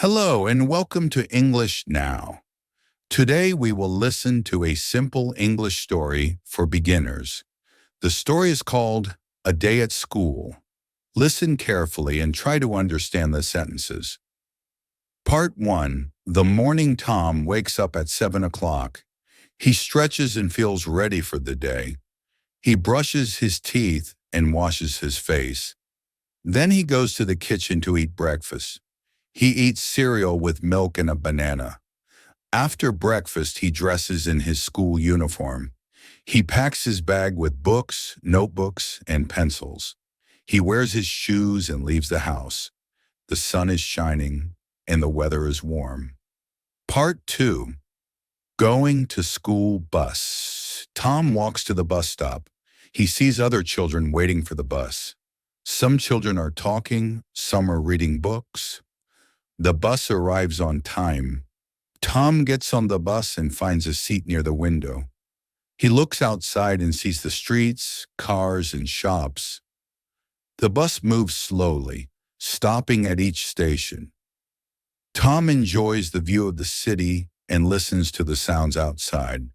Hello and welcome to English Now. Today we will listen to a simple English story for beginners. The story is called A Day at School. Listen carefully and try to understand the sentences. Part 1. The morning Tom wakes up at 7 o'clock. He stretches and feels ready for the day. He brushes his teeth and washes his face. Then he goes to the kitchen to eat breakfast. He eats cereal with milk and a banana. After breakfast, he dresses in his school uniform. He packs his bag with books, notebooks, and pencils. He wears his shoes and leaves the house. The sun is shining and the weather is warm. Part 2. Going to school bus. Tom walks to the bus stop. He sees other children waiting for the bus. Some children are talking, some are reading books. The bus arrives on time. Tom gets on the bus and finds a seat near the window. He looks outside and sees the streets, cars, and shops. The bus moves slowly, stopping at each station. Tom enjoys the view of the city and listens to the sounds outside.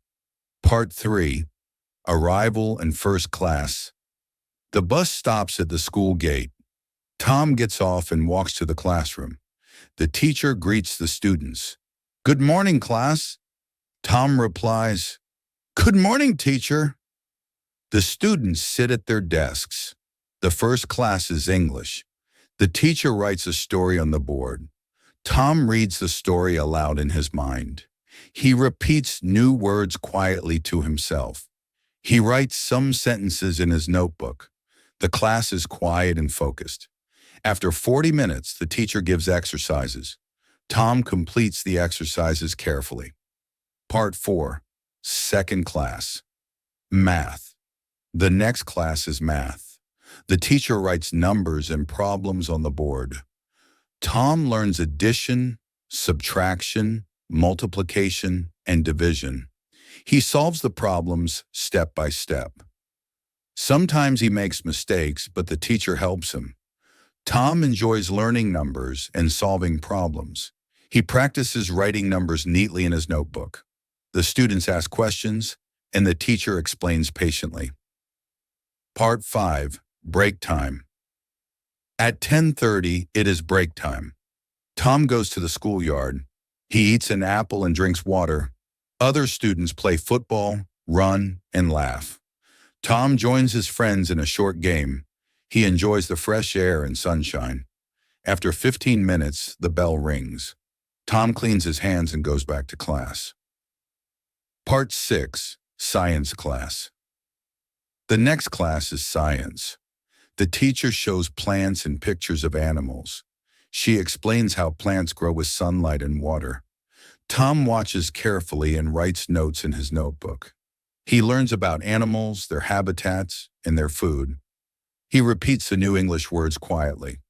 Part 3. Arrival and first class. The bus stops at the school gate. Tom gets off and walks to the classroom. The teacher greets the students. "Good morning, class." Tom replies, "Good morning, teacher." The students sit at their desks. The first class is English. The teacher writes a story on the board. Tom reads the story aloud in his mind. He repeats new words quietly to himself. He writes some sentences in his notebook. The class is quiet and focused. After 40 minutes, the teacher gives exercises. Tom completes the exercises carefully. Part 4. Second class. Math. The next class is math. The teacher writes numbers and problems on the board. Tom learns addition, subtraction, multiplication, and division. He solves the problems step by step. Sometimes he makes mistakes, but the teacher helps him. Tom enjoys learning numbers and solving problems. He practices writing numbers neatly in his notebook. The students ask questions, and the teacher explains patiently. Part 5. Break time. At 10:30, it is break time. Tom goes to the schoolyard. He eats an apple and drinks water. Other students play football, run, and laugh. Tom joins his friends in a short game. He enjoys the fresh air and sunshine. After 15 minutes, the bell rings. Tom cleans his hands and goes back to class. Part 6. Science class. The next class is science. The teacher shows plants and pictures of animals. She explains how plants grow with sunlight and water. Tom watches carefully and writes notes in his notebook. He learns about animals, their habitats, and their food. He repeats the new English words quietly.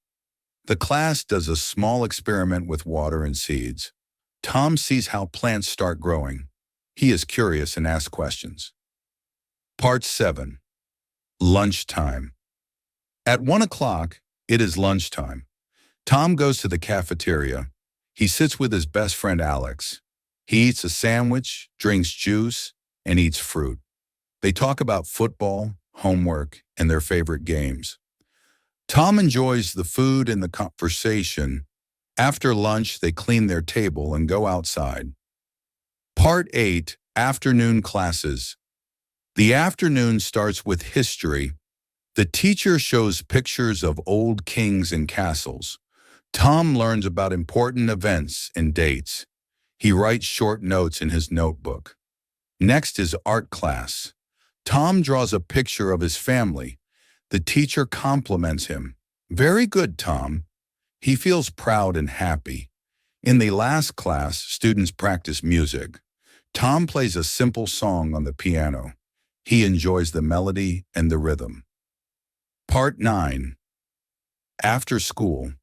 The class does a small experiment with water and seeds. Tom sees how plants start growing. He is curious and asks questions. Part 7. Lunchtime. At 1 o'clock, it is lunchtime. Tom goes to the cafeteria. He sits with his best friend Alex. He eats a sandwich, drinks juice, and eats fruit. They talk about football, homework, and their favorite games. Tom enjoys the food and the conversation. After lunch, they clean their table and go outside. Part 8. Afternoon classes. The afternoon starts with history. The teacher shows pictures of old kings and castles. Tom learns about important events and dates. He writes short notes in his notebook. Next is art class. Tom draws a picture of his family. The teacher compliments him. "Very good, Tom." He feels proud and happy. In the last class, students practice music. Tom plays a simple song on the piano. He enjoys the melody and the rhythm. Part 9. After school.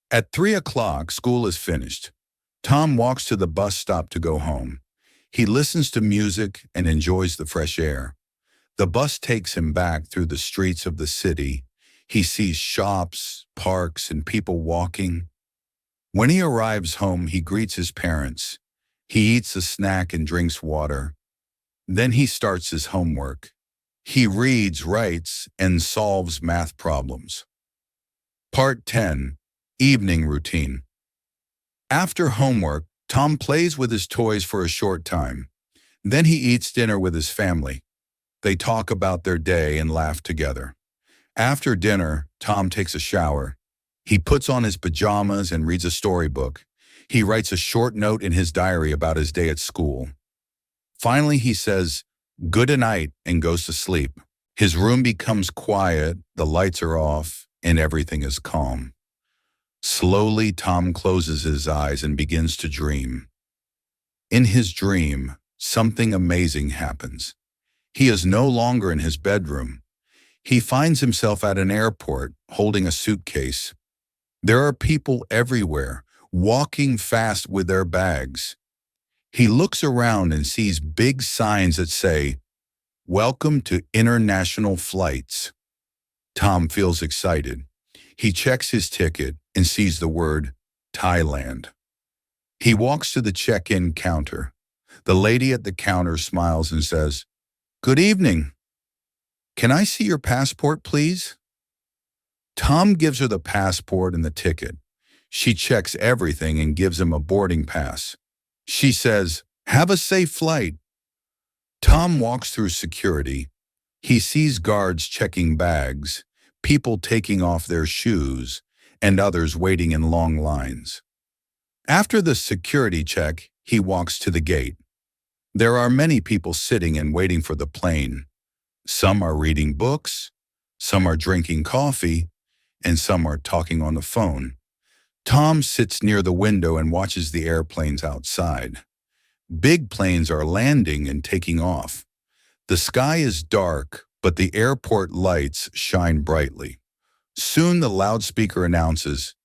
At 3 o'clock, school is finished. Tom walks to the bus stop to go home. He listens to music and enjoys the fresh air. The bus takes him back through the streets of the city. He sees shops, parks, and people walking. When he arrives home, he greets his parents. He eats a snack and drinks water. Then he starts his homework. He reads, writes, and solves math problems. Part 10. Evening Routine. After homework, Tom plays with his toys for a short time. Then he eats dinner with his family. They talk about their day and laugh together. After dinner, Tom takes a shower. He puts on his pajamas and reads a storybook. He writes a short note in his diary about his day at school. Finally, he says, "Good night," and goes to sleep. His room becomes quiet, the lights are off, and everything is calm. Slowly, Tom closes his eyes and begins to dream. In his dream, something amazing happens. He is no longer in his bedroom. He finds himself at an airport, holding a suitcase. There are people everywhere, walking fast with their bags. He looks around and sees big signs that say, "Welcome to international flights." Tom feels excited. He checks his ticket and sees the word Thailand. He walks to the check-in counter. The lady at the counter smiles and says, "Good evening. Can I see your passport, please?" Tom gives her the passport and the ticket. She checks everything and gives him a boarding pass. She says, "Have a safe flight." Tom walks through security. He sees guards checking bags, people taking off their shoes, and others waiting in long lines. After the security check, he walks to the gate. There are many people sitting and waiting for the plane. Some are reading books, some are drinking coffee, and some are talking on the phone. Tom sits near the window and watches the airplanes outside. Big planes are landing and taking off. The sky is dark, but the airport lights shine brightly. Soon the loudspeaker announces,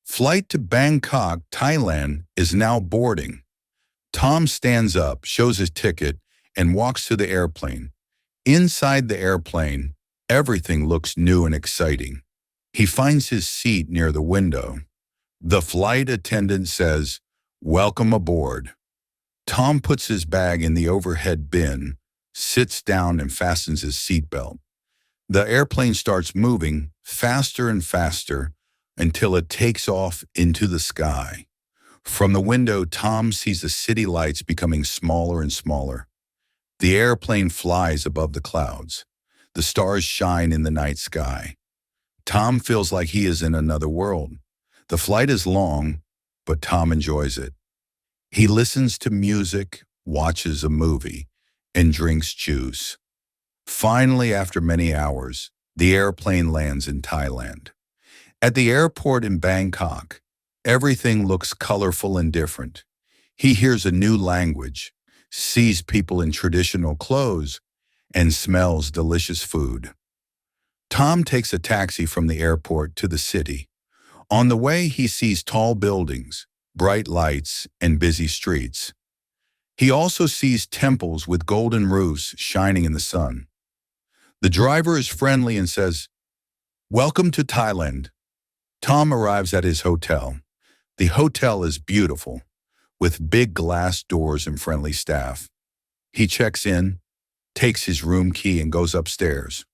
"Flight to Bangkok, Thailand is now boarding." Tom stands up, shows his ticket, and walks to the airplane. Inside the airplane, everything looks new and exciting. He finds his seat near the window. The flight attendant says, "Welcome aboard." Tom puts his bag in the overhead bin, sits down and fastens his seatbelt. The airplane starts moving faster and faster until it takes off into the sky. From the window, Tom sees the city lights becoming smaller and smaller. The airplane flies above the clouds. The stars shine in the night sky. Tom feels like he is in another world. The flight is long, but Tom enjoys it. He listens to music, watches a movie, and drinks juice. Finally, after many hours, the airplane lands in Thailand. At the airport in Bangkok, everything looks colorful and different. He hears a new language, sees people in traditional clothes, and smells delicious food. Tom takes a taxi from the airport to the city. On the way, he sees tall buildings, bright lights, and busy streets. He also sees temples with golden roofs shining in the sun. The driver is friendly and says, "Welcome to Thailand." Tom arrives at his hotel. The hotel is beautiful, with big glass doors and friendly staff. He checks in, takes his room key, and goes upstairs.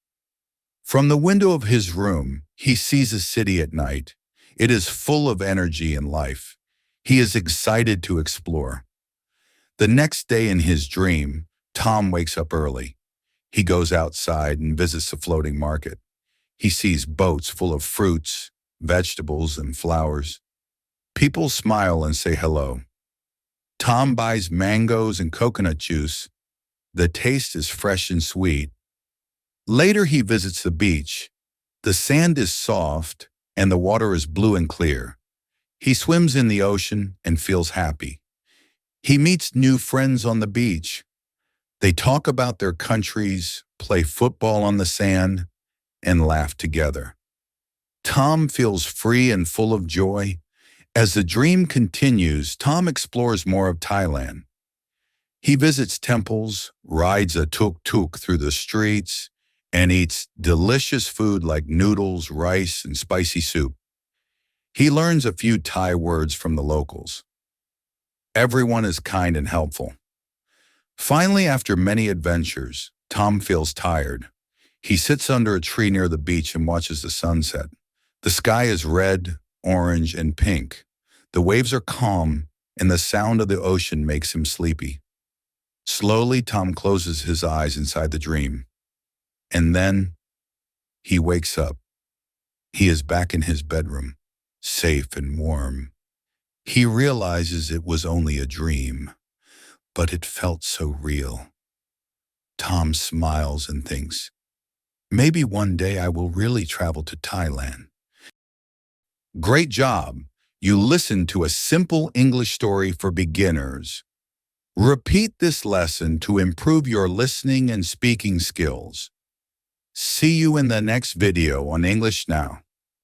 From the window of his room, he sees the city at night. It is full of energy and life. He is excited to explore. The next day in his dream, Tom wakes up early. He goes outside and visits the floating market. He sees boats full of fruits, vegetables, and flowers. People smile and say hello. Tom buys mangoes and coconut juice. The taste is fresh and sweet. Later, he visits the beach. The sand is soft and the water is blue and clear. He swims in the ocean and feels happy. He meets new friends on the beach. They talk about their countries, play football on the sand, and laugh together. Tom feels free and full of joy. As the dream continues, Tom explores more of Thailand. He visits temples, rides a tuk-tuk through the streets, and eats delicious food like noodles, rice, and spicy soup. He learns a few Thai words from the locals. Everyone is kind and helpful. Finally, after many adventures, Tom feels tired. He sits under a tree near the beach and watches the sunset. The sky is red, orange, and pink. The waves are calm, and the sound of the ocean makes him sleepy. Slowly, Tom closes his eyes inside the dream. And then, he wakes up. He is back in his bedroom, safe and warm. He realizes it was only a dream, but it felt so real. Tom smiles and thinks, maybe one day I will really travel to Thailand. Great job! You listened to a simple English story for beginners. Repeat this lesson to improve your listening and speaking skills. See you in the next video on English Now.